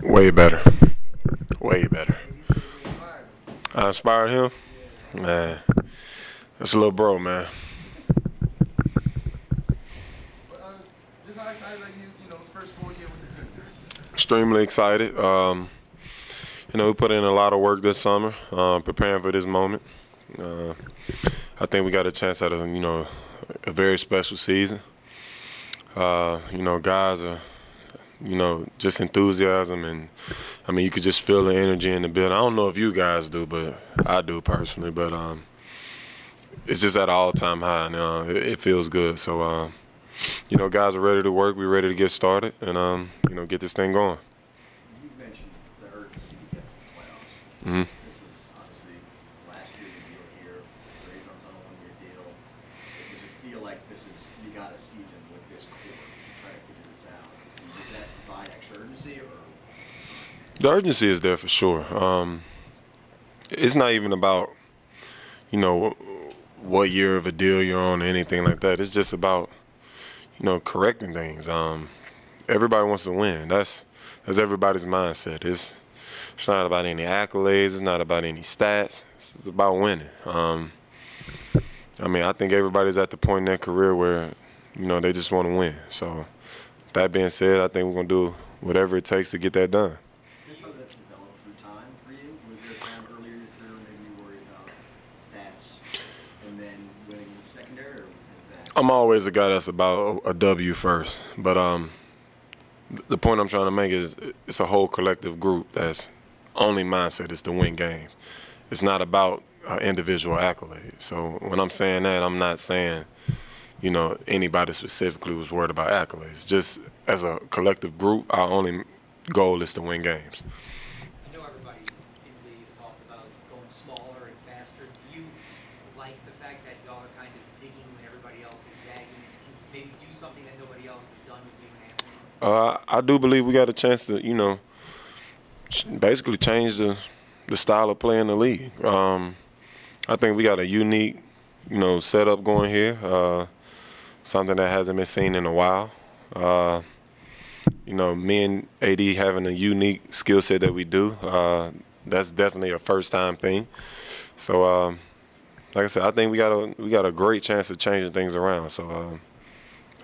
Way better. Way better. I inspired him? Man, that's a little bro, man. Just how excited are you, first full year with the team? Extremely excited. We put in a lot of work this summer, preparing for this moment. Uh, I think we got a chance at a very special season. Guys are, just enthusiasm, and I mean, you could just feel the energy in the building. I don't know if you guys do, but I do personally. But it's just at an all-time high, and it feels good. So, guys are ready to work. We're ready to get started, and get this thing going. You mentioned the urgency to get to the playoffs. Mm-hmm. This is obviously last year you deal here. Ray comes on a one-year deal. Does it feel like you got a season with this core to try to figure this out? Does that provide extra urgency, or? The urgency is there for sure. It's not even about, what year of a deal you're on or anything like that. It's just about, correcting things. Everybody wants to win. That's everybody's mindset. It's not about any accolades. It's not about any stats. It's about winning. I think everybody's at the point in their career where, they just want to win. So that being said, I think we're going to do whatever it takes to get that done. Is this something that's developed through time for you? Was there a time earlier in your career when maybe you worried about stats and then winning secondary, or is that? I'm always a guy that's about a W first, but the point I'm trying to make is it's a whole collective group that's only mindset is to win games. It's not about individual accolades. So when I'm saying that, I'm not saying anybody specifically was worried about accolades. Just as a collective group, our only goal is to win games. I know everybody in the league has talked about going smaller and faster. Do you like the fact that y'all are kind of zigging when everybody else is zagging? Maybe do something that nobody else has done with you and Anthony? I do believe we got a chance to, basically change the style of play in the league. I think we got a unique, setup going here. Something that hasn't been seen in a while. Me and AD having a unique skill set that we do. That's definitely a first-time thing. So, like I said, I think we got a great chance of changing things around. So,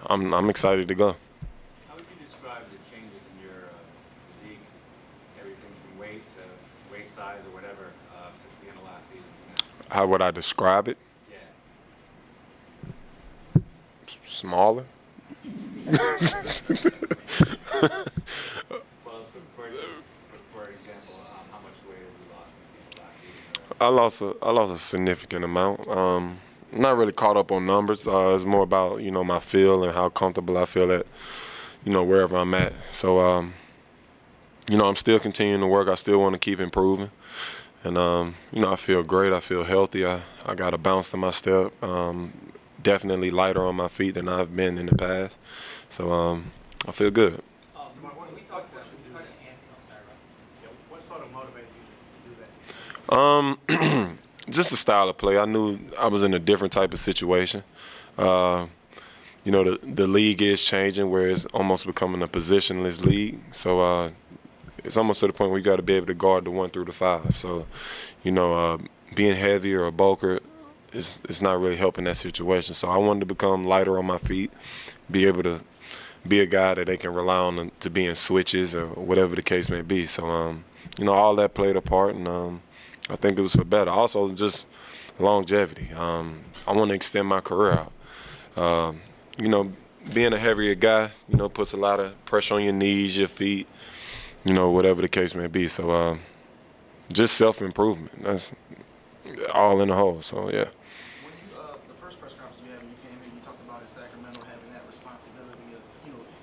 I'm excited to go. How would you describe the changes in your physique, everything from weight to waist size or whatever, since the end of last season to now? How would I describe it? Yeah. Smaller. Well, so for example, how much weight have you lost since the end of last season? I lost a significant amount. Not really caught up on numbers. It's more about my feel and how comfortable I feel at wherever I'm at. So I'm still continuing to work. I still want to keep improving, and I feel great. I feel healthy. I got a bounce to my step. Definitely lighter on my feet than I've been in the past. So I feel good. When we talked to Anthony, I'm sorry, Rob. What sort of motivated you to do that? Just the style of play. I knew I was in a different type of situation. The league is changing where it's almost becoming a positionless league. So it's almost to the point where you got to be able to guard the 1 through the 5. So, being heavier or bulkier, it's not really helping that situation. So I wanted to become lighter on my feet, be able to be a guy that they can rely on to be in switches or whatever the case may be. So, all that played a part, and I think it was for better. Also, just longevity. I want to extend my career out. Being a heavier guy, puts a lot of pressure on your knees, your feet, whatever the case may be. So just self-improvement. That's all in the whole. So, yeah. When the first press conference you had when you came in, you talked about in Sacramento having that responsibility of,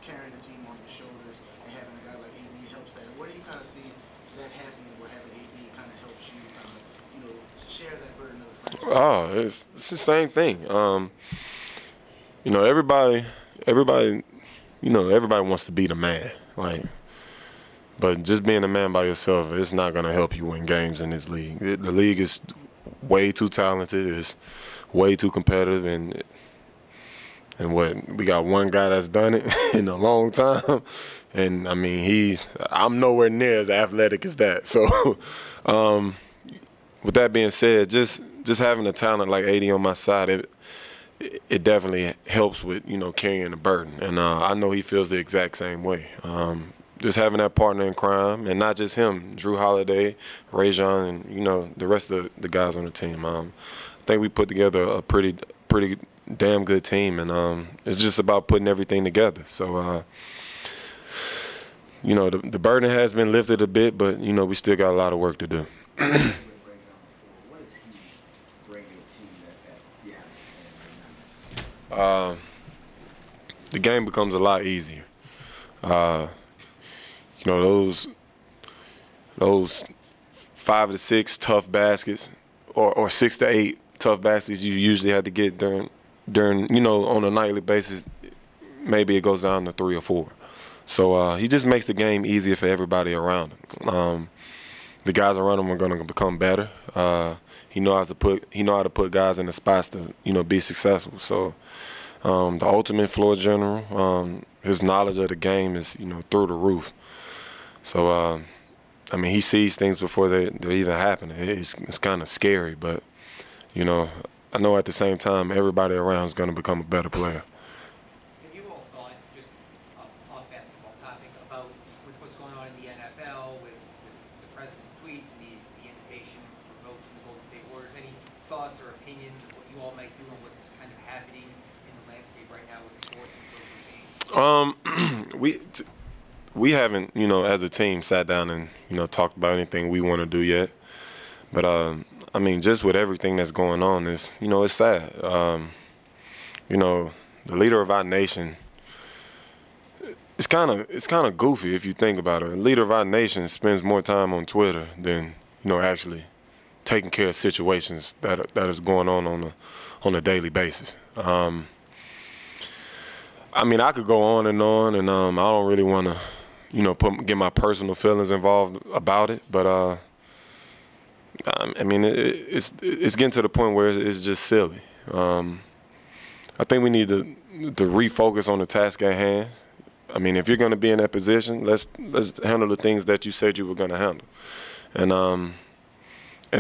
carrying the team on your shoulders and having a guy like AD helps that. Where do you kind of see that happening where having AD kind of helps you kind of, share that burden of the franchise? Oh, it's the same thing. Everybody wants to be the man, but just being a man by yourself, it's not going to help you win games in this league. The league is way too talented, it's way too competitive, and we got one guy that's done it in a long time. And I mean, I'm nowhere near as athletic as that. So, with that being said, just having a talent like AD on my side, it definitely helps with carrying the burden. And I know he feels the exact same way. Just having that partner in crime, and not just him, Drew Holiday, Rajon, and the rest of the guys on the team. I think we put together a pretty damn good team, and it's just about putting everything together. So. The burden has been lifted a bit, but, we still got a lot of work to do. What does he bring to a team that the average fan may not necessarily? The game becomes a lot easier. Those 5 to 6 tough baskets, or 6 to 8 tough baskets you usually have to get during on a nightly basis. Maybe it goes down to 3 or 4. So he just makes the game easier for everybody around him. The guys around him are going to become better. He knows how to put guys in the spots to be successful. So the ultimate floor general, his knowledge of the game is through the roof. So he sees things before they even happen. It's kind of scary, but I know at the same time everybody around is going to become a better player. Have you all thought, just off basketball topic, about with what's going on in the NFL with the president's tweets and the invitation for vote from the Golden State Warriors? Any thoughts or opinions of what you all might do on what's kind of happening in the landscape right now with sports and social change? We haven't, as a team, sat down and talked about anything we want to do yet. But just with everything that's going on, it's sad. The leader of our nation. It's kind of goofy if you think about it. The leader of our nation spends more time on Twitter than actually taking care of situations that is going on a daily basis. I could go on, and I don't really want to get my personal feelings involved about it, but it's getting to the point where it's just silly. I think we need to refocus on the task at hand. If you're going to be in that position, let's handle the things that you said you were going to handle, and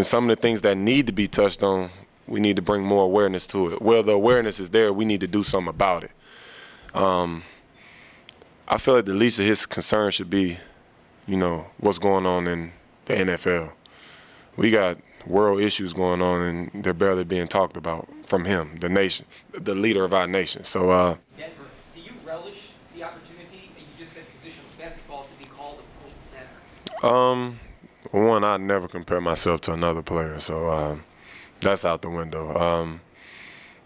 some of the things that need to be touched on, we need to bring more awareness to it. Well, the awareness is there. We need to do something about it. I feel like the least of his concern should be, what's going on in the NFL. We got world issues going on, and they're barely being talked about from him, the nation, the leader of our nation. So, Denver, do you relish the opportunity that you just said positionless basketball to be called a point center? One, I never compare myself to another player, so that's out the window.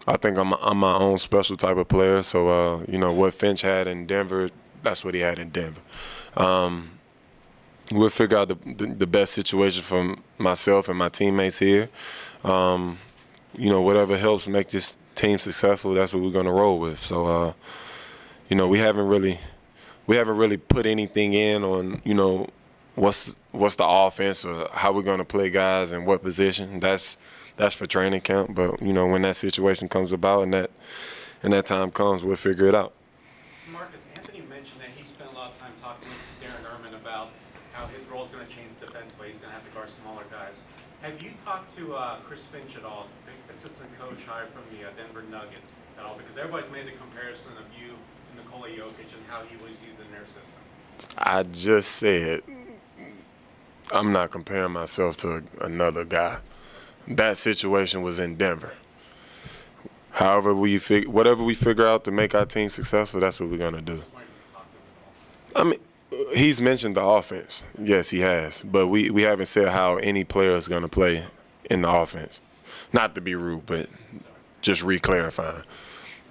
I think I'm my own special type of player. So, what Finch had in Denver, that's what he had in Denver. We'll figure out the best situation for myself and my teammates here. Whatever helps make this team successful, that's what we're going to roll with. So, we haven't really put anything in on, what's the offense or how we're going to play guys in what position. That's for training camp. But, when that situation comes about and that time comes, we'll figure it out. Marcus, Anthony mentioned that he spent a lot of time talking with Darren Erman about how his role is going to change defensively. He's going to have to guard smaller guys. Have you talked to Chris Finch at all, the assistant coach hired from the Denver Nuggets, at all? Because everybody's made the comparison of you and Nikola Jokic and how he was used in their system. I just said I'm not comparing myself to another guy. That situation was in Denver. However, whatever we figure out to make our team successful, that's what we're going to do. He's mentioned the offense. Yes, he has. But we haven't said how any player is going to play in the offense. Not to be rude, but just re-clarifying.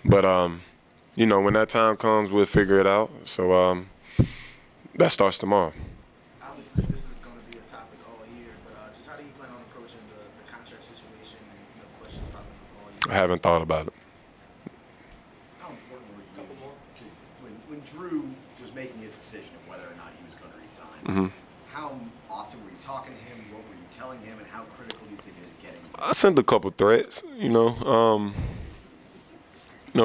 But, when that time comes, we'll figure it out. So that starts tomorrow. Obviously, this is going to be a topic all year, but just how do you plan on approaching the contract situation and questions popping up all year? I haven't thought about it. How important were you when Drew was making his decision of whether or not he was going to resign? Mm-hmm. How often were you talking to him? What were you telling him? And how critical do you think it is getting? I sent a couple threats,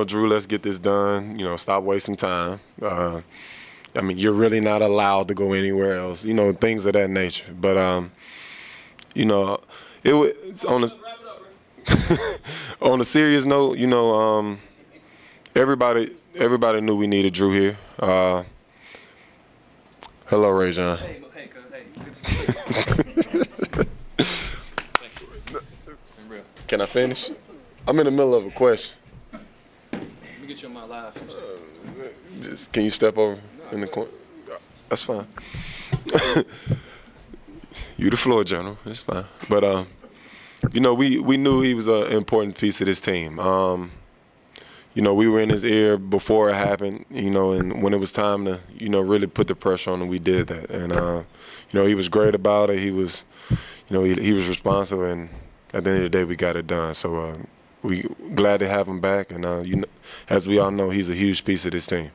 Drew, let's get this done. Stop wasting time. I mean, you're really not allowed to go anywhere else. You know, things of that nature. But you know, it was on a on a serious note. You know, everybody knew we needed Drew here. Hello, Ray John. Hey, good to see you. Thank you. Been real. Can I finish? I'm in the middle of a question. Let me get you on my live. Just, can you step over in the corner? That's fine. You the floor general. It's fine. But you know, we knew he was an important piece of this team. You know, we were in his ear before it happened. You know, and when it was time to, you know, really put the pressure on him, we did that. And you know, he was great about it. He was, you know, he was responsive, and at the end of the day, we got it done. So we glad to have him back. And you know, as we all know, he's a huge piece of this team.